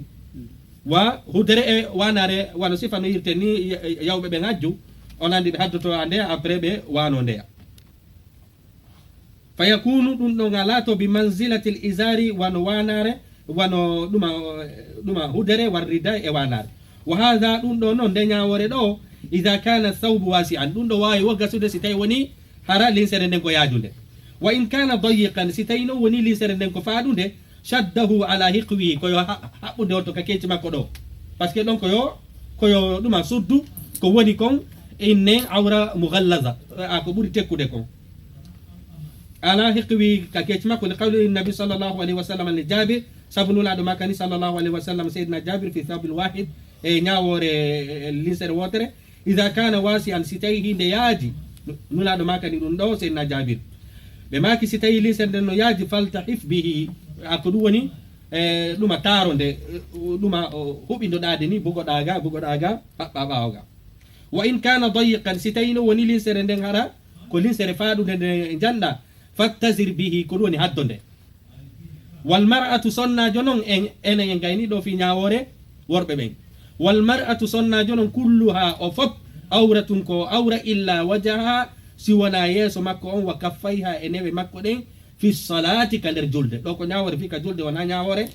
wa hudere e wanare wano sifa no yirte ni yawɓe ɓe ngajju on andi ɓe haddoto a ndeya après ɓe wano ndeya fa yakunu ɗum ɗon alato bi manzilati l isari wano wanare wano ɗuma hudere warrida e wanare wa hadha ɗum ɗo noon nde ñawore ɗo ida kana thawbu wasi an ɗum ɗo wawi wo gasude si tawi woni hara linsere nden ko yaajude wa in kana dayiqan si tawi noon woni linsere nden ko faaɗude shaddahu ala hiqwihi koyo haɓɓude on to ka keeci makko ɗo par ce que ɗon koyo ɗuma suddu ko woni kon inne awra mughallaza ko ɓuri tekkude kon ala hiqwi ka keeci makko li qawli nabi sallllahu alayhi wa sallam li jabir sabu nulaɗo makani sallllahu alayhi wa sallam seydina jabir fi thawbil wahid e ñawore linsere wotere ida kana wasi an si tawi hinde yaaji nulaɗo makani ɗum ɗo seydina jabir ɓe maki si tawi linsere nden no yaaji faltahif bihi ko ɗum woni ɗuma taronde ɗuma huɓindoɗade ni bugoɗaga haɓɓa ɓawoga wa in kana dayiqan si tawi no woni linsere nden hara ko linsere faɗude nde janɗa fattazir bihi ko ɗum woni haddode wal mar'atu sonnajo noon enen en gayni ɗo fi ñawore worɓe ɓen wal mar'atu sonnajo noon kulluha o fop awratun ko awra illa wajaha si wona yeeso makko on wa kaffayha e newe makko ɗen fi salati ka nder julde ɗo ko ñawore fi ka julde wona ñawore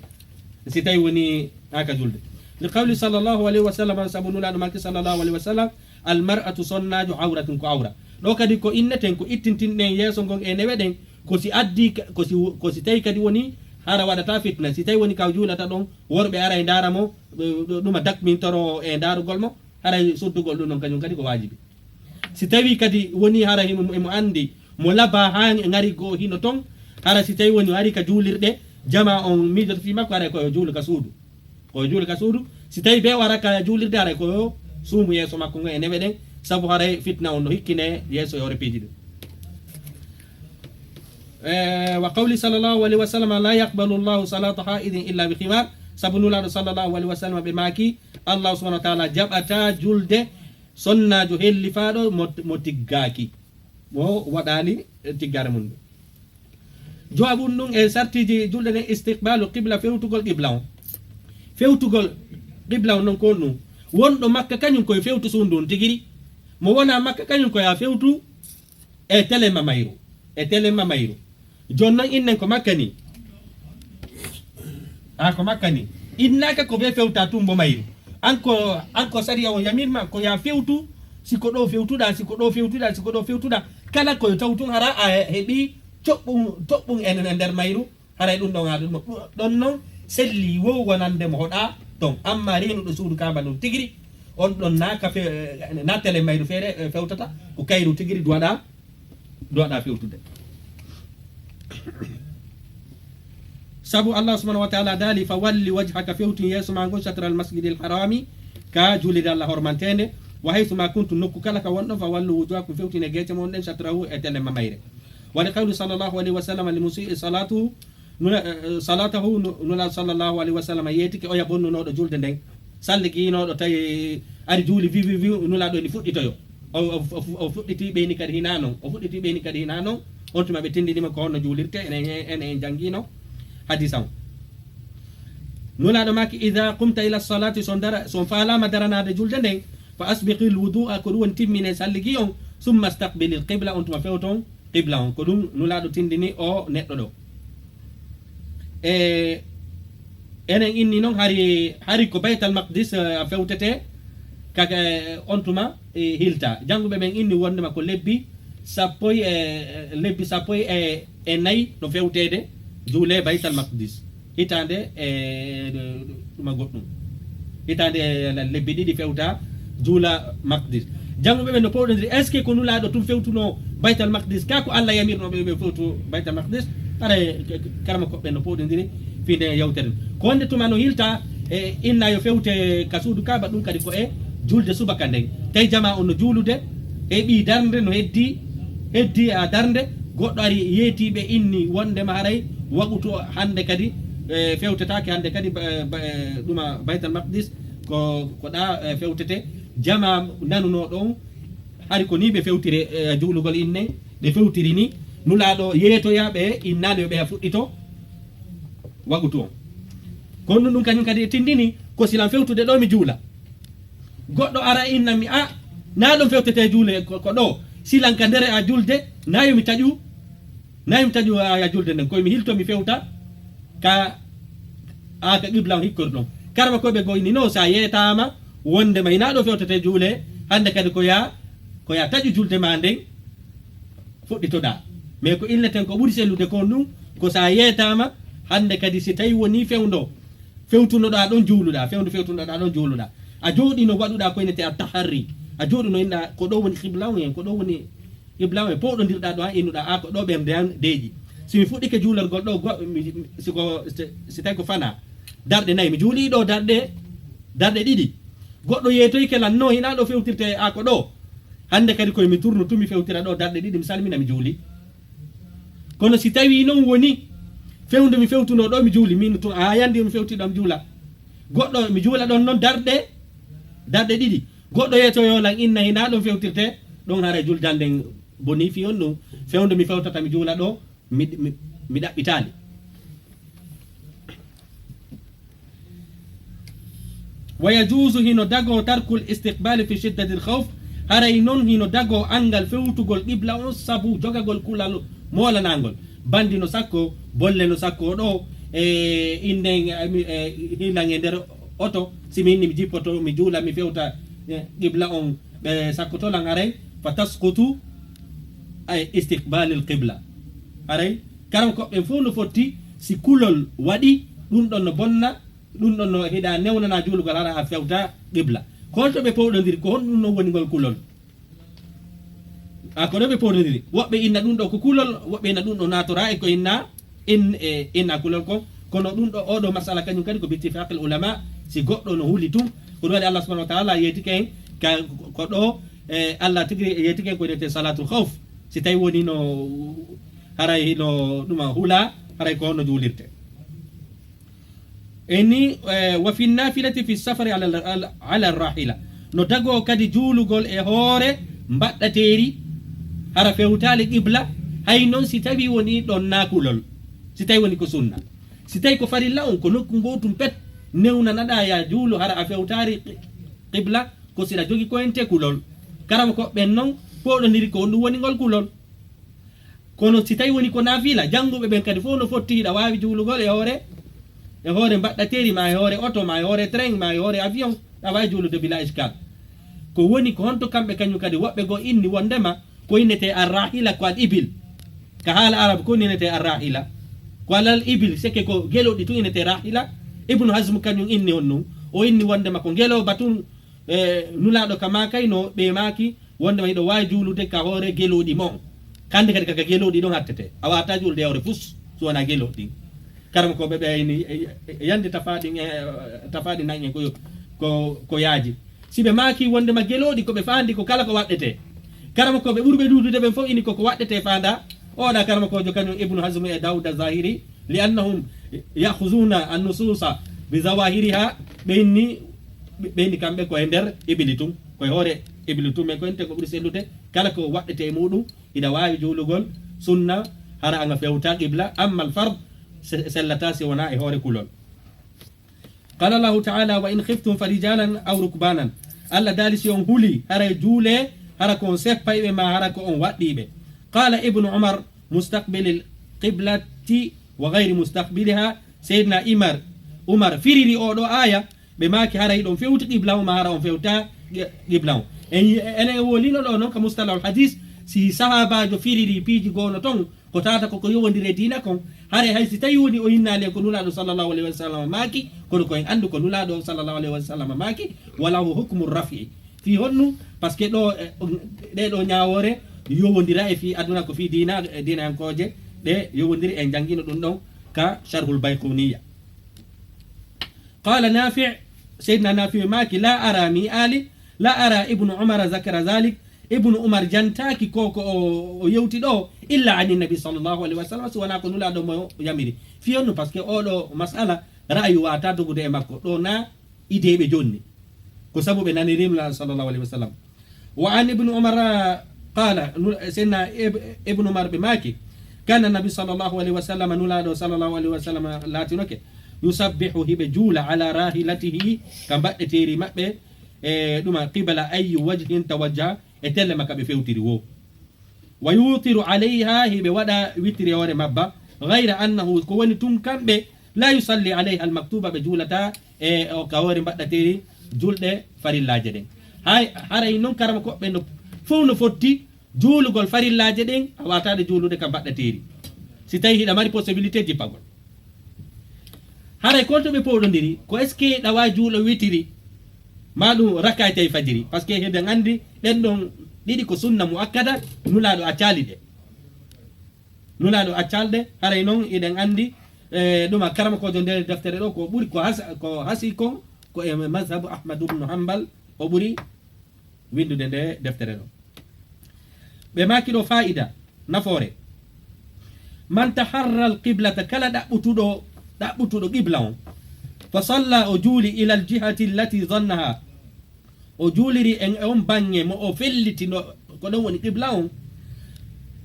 si tawi woni ha ka julde li qawli sallllahu alayhi wa sallam sabu nulaɗo makki sallllahu alayhi wa sallam al mar'atu sonnajo awratun ko awra ɗo kadi ko inneten ko ittintinɗen yeeso ngon e newe ɗen kosi addi kosi tawi kadi woni hara waɗata fitna si tawi woni kaw juulata ɗon worɓe ara e ndaara mo ɗuma dakmintoro e ndaarugol mo haray suddugol ɗum ɗon kañum kadi ko wajibi si tawi kadi woni hara emo andi mo laba ha ngari go hino ton hara si tawi woni ari ka juulirɗe jama on miijoto fi makko aray koyo juulu ka suudu si tawi ɓe wara ka juulirde aray koyo suumu yeeso makko ngo e newe ɗen sabu haray fitna on no hikkine yeeso yo repiiji ɗum wa qawli sallllahu alayhi wa sallam la yaqbalu llahu salata haidin illa bi khimar sabu nulaɗo sallllahu alayhi wa sallam ɓe maaki allah subahana wa taala jaɓata julde sonnajo hellifaɗo mo tiggaki mo waɗali tiggare mum ɗum jowaɓum ɗum e sartiji julɗe ɗen istiqbalu qibla fewtugol qibla on noon ko ɗum wonɗo makka kañum koye fewtu sundu on tigiri mo wona makka kañum koya fewtu e telema mayru joni noon innen ko makka ni innaka ko ɓe fewta tumbo mayru anko sariya o yamirma ko ya fewtu siko ɗo fewtuɗa kala koye tawtun hara a heeɓi toɓɓum enen e nder mayru haray ɗum ɗon haɗum ɗon noon selli wo wonandemo hoɗa ton amma renuɗo suudu kamba ɗum tigiri on ɗon na tele mayru feere fewtata ko kayru tigiri duwaɗa fewtude sabu allah subhanahu wa taala daali fa walli wajhaka fewtin yeeso ma ngon chatra al masjidi al harami ka juulide allah hormantede wa haythuma kuntum nokku kala ka wonɗon fa wallu wujuhakum fewtine gueece mon ɗen chatrahu e tele mamayre waɗi qawlu sallllahu alayhi wa sallam li musii salatahu nula sallllahu alayhi wa sallam yeetike oya bonnunoɗo julde nden salliguinoɗo tawi ari juuli wi nulaɗo ni fuɗɗitoyo o fuɗɗiti ɓeyni kadi hina noon on tuma ɓe tindinima ko honno juulirte ene en jangguino hadisa o nulaɗo maki ida qumta ila salati son falama daranade julde nden fa asbiqi l wudua ko ɗum woni timmine salligi on summa staqbili l qibla on tuma fewton qibla on ko ɗum nulaɗo tindini o neɗɗo ɗo enen inni noon hari ko baytal maqdis a fewtete kaka on tuma hilta jangguɓe ɓen inni wondema ko lebbi sappo e nayyi no fewtede juule baytal maqdis hitande ɗuma goɗɗum hitande lebbi ɗiɗi fewta juula maqdis jangguɓe ɓe no powɗodiri est ce que ko nulaɗo tum fewtuno baytal maqdis ka ko allah yamirnoɓe ɓe fewtu baytal maqdis ara karama koɓɓe no powɗodiri finde yewtere ko wonde tuma no hilta e inna yo fewte ka suudu kaba ɗum kadi ko e julde subaka nden tawi jama on no juulude e ɓi darde no heddi a darde goɗɗo ari yeetiɓe inni wondema haray waɓutu hande kadi fewtetake hande kadi ɗuma baytal maqdis ko ɗa fewtete jama nanuno ɗon hari ko ni ɓe fewtire juulugol inne ɓe fewtiri ni nulaɗo yeetoyaɓe innade yo ɓe ha fuɗɗito waɓutu on kono ɗum kañum kadi e tindini ko silan fewtude ɗo mi juula goɗɗo ara innami a na ɗum fewtete juule ko ɗo silan ka ndere a julde nayomi taƴu a julde nden koye mi hilto mi fewta ka qibla on hikkori ɗon karma koɓe goyni no sa yeetama wondema ina ɗo fewtete juule hande kadi ko ya taƴu julde ma nden fuɗɗitoɗa mais ko illeten ko ɓuuri sellude kon ɗum ko sa yeetama hande kadi si tawi woni fewtunoɗa ɗon juuluɗa fewtunoɗa ɗon juuluɗa a jooɗi no waɗuɗa koynete a taharri a jooɗi no inna ko ɗo woni qibla on en ko ɗo woni qibla on en powɗodirɗa ɗo ha innuɗa a ko ɗo ɓe deeƴi somi fuɗɗike juulargol ɗo si tawi ko fana darɗe nayyi mi juuli ɗo darɗe ɗiɗi goɗɗo yeetoyi kelan no hina ɗo fewtirte a ko ɗo hande kadi koye mi tourno tumi fewtira ɗo darɗe ɗiɗi mi salmina mi juuli kono si tawi noon woni fewde mi fewtuno ɗo mi juuli min to a yandi mi fewtiɗo mi juula goɗɗo mi juula ɗon noon darɗe ɗiɗi goɗɗo yeetoyolan inna hina ɗon fewtirte ɗon haara juldanden boni fi on ɗum fewde mi fewtata mi juula ɗo mi ɗaɓɓitali wa yajuzu hino dago tarkul istiqbali fi shiddati l khawf haray noon hino dago angal fewtugol qibla on sabu jogagol kulal molanagol bandi no sakko bolle no sakko ɗo e inden hilan e nder oto simi inni mi jippoto mi juula mi fewta qibla on ɓe sakkotolan haray fa tasqutu ay istiqbalil qibla aray karam ko be fu no fotti si kulol wadi dum don no bonna dum don no hida newnana juulugal hara a fewta qibla ko to be powdondiri ko hon dum no woni gol kulol ko do be powdondiri wobbe inna dum do ko kulol wobbe inna dum do natora e ko inna kulol ko kono dum do odo masala kanyum kadi ko bitti faqil ulama si goddo no huli tum ko do Allah subhanahu wa ta'ala yeti ken ko do Allah tigri yeti ken ko dete salatul khawf si tay woni no haray no duma hula haray ko no julirte eni wa fi nafilati fi safari ala ar-rahila no dago kadi julugol e hore mbaddateri hara fewtali qibla hay non si tawi woni don nakulol si tawi woni ko sunna si tawi ko farilla on ko nokku gotum pet newna nada ya juulu hara a fewtari qibla ko sila jogi ko ente kulol karam ko ben non podondiri ko dum woni gol kulol kono si tawi woni ko nafila jangube ben kadi fo no fotti da wawi juulugol e hore mbaddateri ma e hore auto ma e hore train ma e hore avion da wawi juulude bila iskal ko woni ko honto kambe kanyu kadi wobbe go inni wondema ko inete arrahila ko al ibil ka hala arab ko inete arrahila ko al ibil seke ko gelo di tu inete rahila ibnu hazm kanyu inni onnu o inni wondema ko gelo batun nulado kama kayno be maki wondema ido wawi juulude ka hore gelo di mon kande kadi ka gelo di don hattete awata julde hore fus so wana gelo di karam ko be ni yande tafadi nange ko yaaji sibe maki wonde ma gelodi ko be fandi ko kala ko waddete karam ko be burbe dudude be fo ini ko waddete fanda o da karam ko jokanu ibnu hazm e daud az-zahiri li annahum ya'khuzuna an-nususa bi zawahiriha beni kambe ko ender ibilitum ko hore ibilitum e ko ente ko buri sellude kala ko waddete mudum ida wawi julugol sunna hara anga fewta qibla amma al-fard سلتاسي وناء هوري كلون قال الله تعالى وإن خفتم فرجالا أو ركبانا ألا دالس يوم هولي هرا جولي هرا كون سيك بايبه ما هرا كون واتيبه قال ابن عمر مستقبل القبلة وغير مستقبلها سيدنا عمر فريري أودو آية بماكي هرا يدون فيوت قبلة وما هرا فيوتا قبلة أنا أولين لأنه كمستلع الحديث si sahaba jo firiri piji gono ton ko tata ko yowondire dina kon hare hay si tawi woni o yinnale ko nulado sallallahu alaihi wasallam maki kono ko en andu ko nulado sallallahu alaihi wasallam maki wala hukmu rafi fi honnu parce que do nyaawore yowondira e fi aduna ko fi dina en koje de yowondiri en jangino dum don ka sharhul bayquniya qala nafi' sayyidina nafi' maki la ara mi ali la ara ibnu umar zakara dhalik ibnu umar jantaki koko o yewti do illa ani nabi sallallahu alaihi wasallam so wana ko nula do mo yamiri fiyonu parce que o do masala ra'yu wa ta dogude e makko do na idebe jonni ko sabu be nani rimla sallallahu alaihi wasallam wa an ibnu umar qala sinna ibnu umar be maki kana nabi sallallahu alaihi wasallam nula do sallallahu alaihi wasallam latinoke yusabbihu hibe jula ala rahilatihi kambadde teri mabbe duma qibla ay wajhin tawajja etelle makabe fewtiri wo wayutiru alayha hibe wada witri hore mabba ghayra annahu ko woni tum kambe la yusalli alayha almaktuba be julata o kawori baddateri julde farillaje den hay haray non karama ko be no fowno fotti julugol farillaje den awatade julude kam baddateri si tawi hida mari possibilité di pagol haray ko to be powdondiri ko est ce que dawa juulo witiri maɗum rakatay fajiri parce que heɓe andi ɗen ɗon ɗiɗi ko sunna muakkada nulaɗo accalde haray noon eɗen andi ɗuma karama kojo nder deftere ɗo ko ɓuri ko hasi ko e mazhabu ahmad ibnu hanbal o ɓuri windude nde deftere ɗo ɓe maki ɗo fa'ida nafoore man taharra al qiblata kala ɗaɓɓutuɗo qibla on fa salla o juuli ila al jihati allati zannaha o juuliri en on bange mo o felliti ko ɗon woni qibla on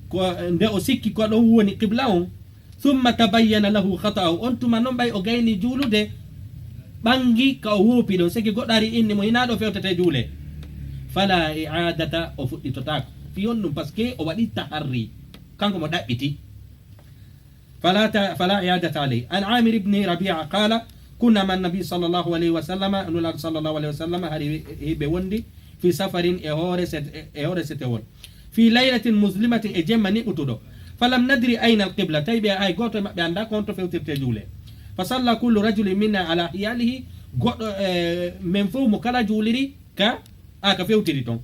ko nde o sikki ko ɗon woni qibla on thumma tabayyana lahu khata'u on tuma non ɓay o gayni juulude ɓangi ka o wuupi ɗon siki goɗɗari inni mo hinaɗo fewtete juule fala i'adata o fuɗɗitotako fi on ɗum par ce que o waɗi taharri kanko mo ɗaɓɓiti fala i'adata alayhi an amir ibni rabi'a qala كنا مع النبي صلى الله عليه وسلم صلى الله عليه وسلم هذه بوندي في سفر إهورة ستول fi laylatin muslimatin e jemma niɓutuɗo falam nadri ayna alqibla tawi ɓe hay goto e maɓɓe anda konto fewtirte juule fa salla kullu rajulin minna ala hiyalihi goɗɗo men fof mo kala juuliri ka fewtiri toon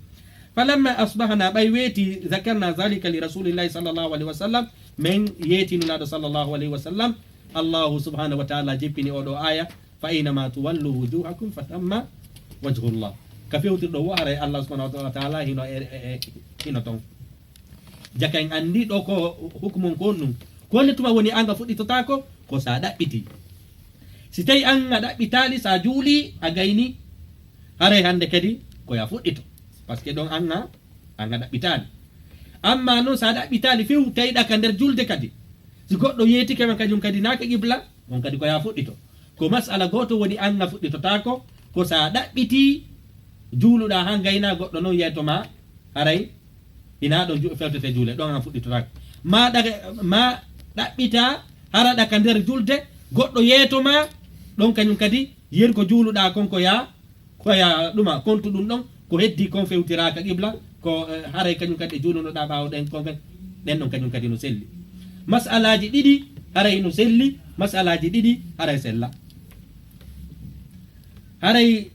falamma asbahana ɓay weeti zakarna zalika li rasulillahi sallllahu alayhi wa sallam min yeetinulaɗo sallllahu alayhi wa sallam allahu subhanahu wa taala jippini oɗo aya fa aynama tuwallu wujuhakum fa tamma wajhullah ka fewtirɗo wo haray allah subhanahu wa taala hino toon jaka en andi ɗo ko hukmon kon ɗum kone tuma woni anga fuɗɗitotako ko sa ɗaɓɓiti si tawi an a ɗaɓɓitali sa juuli a gayni haray hande kadi koya fuɗɗito par ce que ɗon anga ɗaɓɓitali amma noon sa ɗaɓɓitali few tawi ɗaka nder julde kadi si goɗɗo yeetikema kañum kadi naka qibla on kadi koya fuɗɗito ko masala goto woni anga fuɗɗitotako ko sa ɗaɓɓiti juuluɗa ha gayna goɗɗo noon yeytoma haray ina ɗon fewtete juule ɗon an fuɗɗitotako ma ɗaɓɓita hara ɗaka nder julde goɗɗo yeetoma ɗon kañum kadi yer ko juuluɗa kon koya ɗuma kontu ɗum ɗon ko heddi kon fewtiraka qibla ko haray kañum kadi juulunoɗa ɓawo ɗen kon ɗen ɗon kañum kadi no selli masalaji ɗiɗi haray no selli masalaji ɗiɗi haray sella haray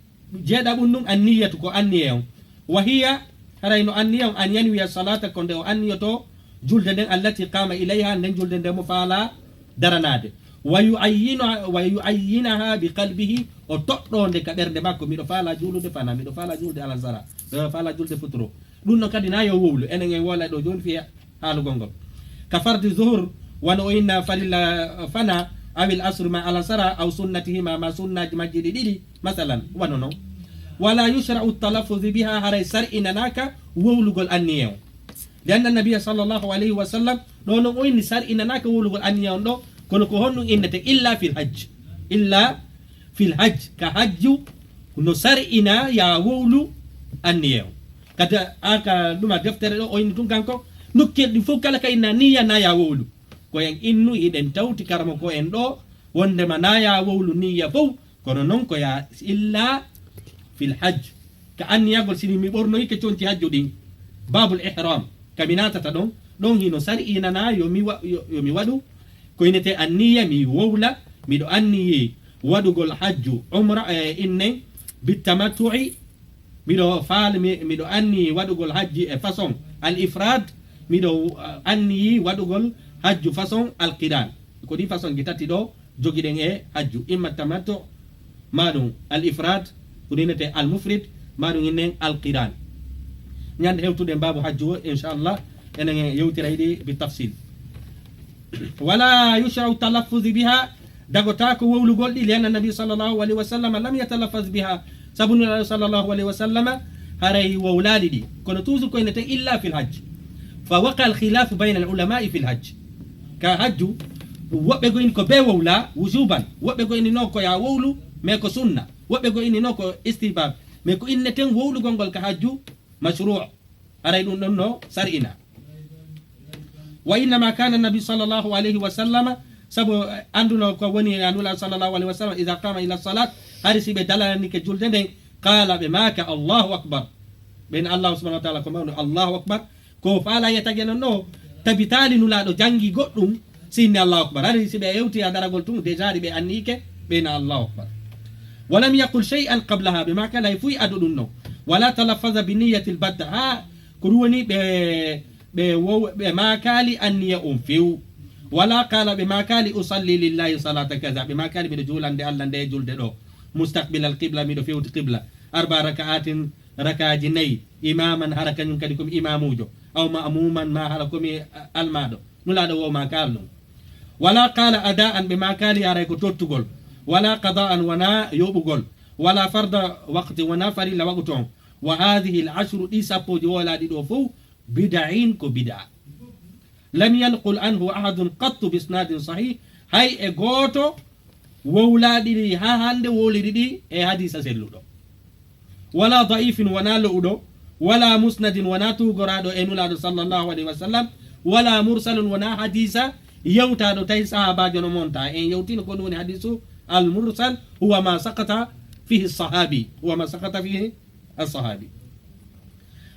jeeɗaɓum ɗum anniyatu ko anniye on wahiya haray no anniya on an yanwiya salata ko nde o anniyoto julde nden allati qama ilayha nden julde nde mo faala daranade wa yuayyinaha bi qalbihi o toɗɗonde ka ɓernde makko miɗo faala juulude fana miɗo faala julde alasara miɗo faala julde futuro ɗum no kadi na yo wowlu enen en wola ɗo joni fiya haalugol ngol ka fardi zuhur wano o inna farilla fana awil asru ma alasara aw sunnatihima ma sunnaji majjiɗi ɗiɗi masalan wano noon wala yushra'u talaffuzi biha haray sar'inanaka wowlugol anniye on li anna nabiya sallllahu alayhi wa sallam ɗo noon o inni sar'inanaka wowlugol anniye on ɗo kono ko honɗum innete illa fil hajj ka hajju no sar'ina ya wowlu anniye on kadi aka ɗuma deftere ɗo o inni tun kanko nokkirɗi fof kala ka inna niya na ya wowlu ko en innu hiɗen tawti karamo ko en ɗo wondema na ya wowlu niya fof kono noon ko ya illa fil hajj ka anniyagol sini mi ɓornoyi ke conci hajju ɗin babul ihram kami natata ɗon hino sar'inana yomi waɗu ko inete anniya mi wowla miɗo anniyi waɗugol hajju umra innen bitamatu'i miɗo faal miɗo anniyi waɗugol hajji e façon al ifrad miɗo anniyi waɗugol hajju façon al qiran ko ɗi façon ji tati ɗo jogiɗen e hajju imma tamatu maɗum al ifrad ko ɗinete al mufrid maɗum innen al qiran ñande hewtude babu hajju o inchallah enen yewtira yiɗi bi tafsil wala yushrau talaffuz biha dagota ko wowlugol ɗi li anna nabi sallllahu alayhi wa sallam lam yatalaffaz biha sabu nulaɗo sallllahu alayhi wa sallam haray wowlaɗi ɗi kono toujours koyne ten illa fi l hajj fa waqa al khilafu bayna al ulamai fi l hajj ka hajju woɓɓe go ini ko be wowla wujuban woɓɓe go ini no ko ya wowlu mais ko sunna woɓɓe go ini no ko istibab mais ko inne ten wowlugol ngol ka hajju mashru' haray ɗum ɗon no sar'ina wa innama kana nabi sallllahu alayhi wa sallam sabu anduno ko woni anula sallllahu alayhi wa sallam ida qama ila salat hari siɓe dalanike julde nden qala ɓe maka allahu akbar ɓen allahu subahana wa taala ko mawno allahu akbar ko faala yetage non ɗo tabitali nulaɗo jangi goɗɗum sinni allahu akbar hari siɓe ewti a daragol tun déjà ɗi ɓe annike ɓena allahu akbar walam yaqul shay'an qablaha ɓe maka lay fuy adu ɗum ɗon wala talaffaza bi niyati l badda ha ko ɗum woni ɓe makali anniya few wala qala ɓe makali usalli lillahi salata kaza ɓe makali miɗo julande allah nde julde ɗo mustaqbil al qibla miɗo fewti qibla arba raka'atin rakaji nayyi imaman hara kañum kadi komi imamujo aw ma'muman ma hara komi almaɗo nulaɗo wo makal ɗum wala qala ada'an ɓe makali haray ko tottugol wala qada'an wona yoɓugol wala farda waqti wona farilla wagu toon wa hadihi l ashru ɗi sappoji wolaɗi ɗo fof bida'in ko bida lam yanqul anhu ahadun qattu bi isnadin sahih hay e goto wowlaɗiɗi ha hande wowliɗi ɗi e hadisa selluɗo wala da'ifin wona lo'uɗo wala musnadin wona tugoraɗo e nulaɗo sallllahu alayhi wa sallam wala mursalun wona hadisa yewtaɗo tawi sahabajo no monta en yewtino ko ɗum woni hadisu al mursal huwa ma sakata fihi sahabi huwa ma sakata fihi alsahabi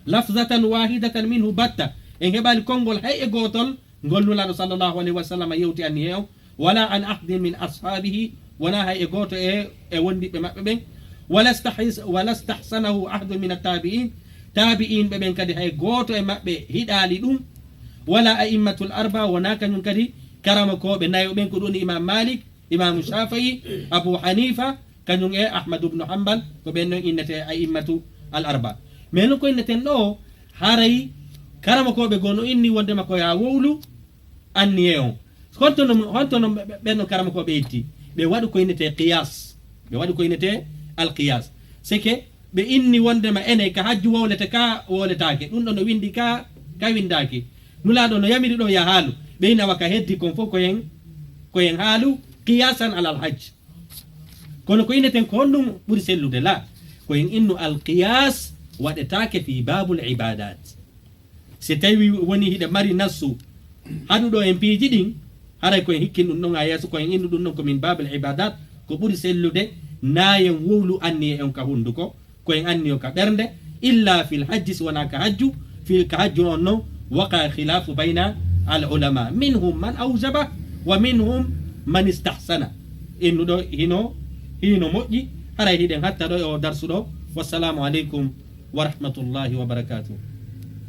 lafzatan wahidatan minhu batta en heɓali konngol hay e gotol ngol nulaɗo sallllahu alayhi wa sallam yewti anni he o wala an ahdin min ashabihi wona hay e goto e wondiɓe maɓɓe ɓen wala stahsanahu ahdun min attabi'in tabi'in ɓe ɓen kadi hay goto e maɓɓe hiɗali ɗum wala a'immatul arba wona kañum kadi karama koɓe nayo ɓen ko ɗum imam malik imamu shafi'i abu hanifa kañum e ahmadu ibnu hambal ko ɓen noon innete a'immatu al arba mais no ko inneten ɗo haray karama koɓe goo no inni wondema ko ya wowlu anni e on hontono ɓenno karama koɓe itti ɓe waɗi ko innete qiyas ɓe waɗi ko innete alqiyas c'est que ɓe inni wondema ene ka hajju wowlete ka wowletake ɗum ɗo no windi ka windaki nulaɗo no yamiri ɗo ya haalu ɓe inawa ka heddi kon fof koyen haalu qiyasan alal hajj kono ko inneten ko honɗum ɓuuri sellude la koyen innu alqiyas waɗetake fi babul ibadat si tawi woni hiɗe mari nassu haɗuɗo en piiji ɗin haray koyen hikkin ɗum ɗon a yeeso koyen innu ɗum ɗon komin babul ibadat ko ɓuuri sellude nayen wowlu anni en ka hunduko koyen anni o ka ɓernde illa fil hajji si wona ka hajju on noon waqa khilafu bayna al ulama minhum man awjaba wa minhum man istahsana innuɗo hino moƴƴi haray hiɗen hatta ɗo e o darsuɗo wassalamu aleykum wa rahmatullahi wa barakatuh